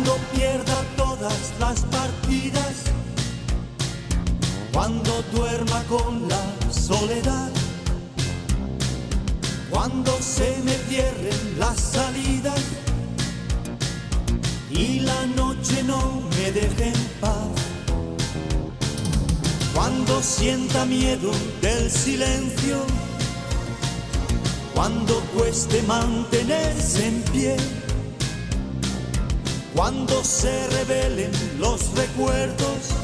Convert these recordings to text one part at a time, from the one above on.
Cuando pierda todas las partidas, cuando duerma con la soledad, cuando se me cierren las salidas y la noche no me deje en paz, cuando sienta miedo del silencio, cuando cueste mantenerse en pie, cuando se revelen los recuerdos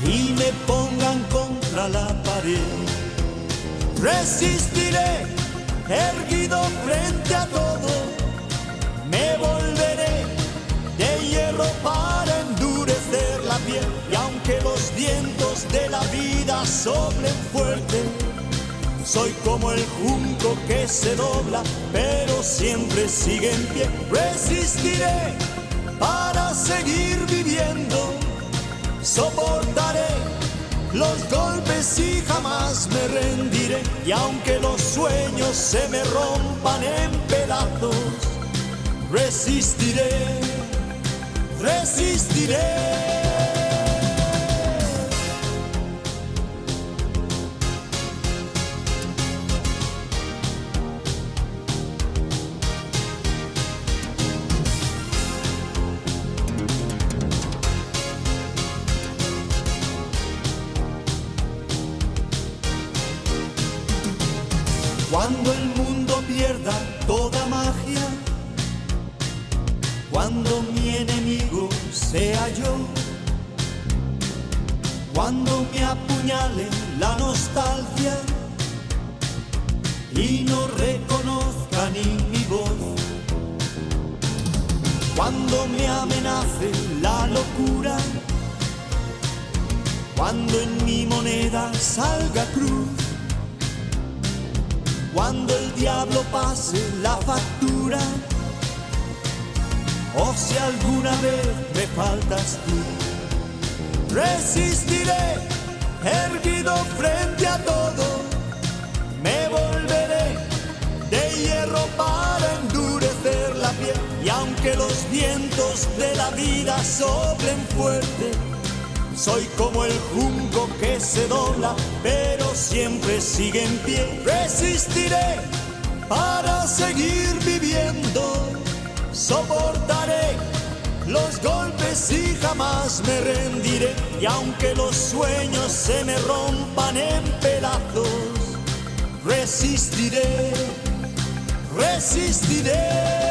y me pongan contra la pared, resistiré erguido frente a todo, me volveré de hierro para endurecer la piel, y aunque los vientos de la vida soplen fuerte, soy como el junco que se dobla, pero siempre sigue en pie. Resistiré para seguir viviendo, soportaré los golpes y jamás me rendiré. Y aunque los sueños se me rompan en pedazos, resistiré, resistiré. Cuando el mundo pierda toda magia, cuando mi enemigo sea yo, cuando me apuñale la nostalgia y no reconozca ni mi voz, cuando me amenace la locura, cuando en mi moneda salga cruz, cuando el diablo pase la factura, o si alguna vez me faltas tú, resistiré erguido frente a todo, me volveré de hierro para endurecer la piel, y aunque los vientos de la vida soplen fuerte, soy como el junco que se dobla, pero siempre sigue en pie. Resistiré para seguir viviendo, soportaré los golpes y jamás me rendiré. Y aunque los sueños se me rompan en pedazos, resistiré, resistiré.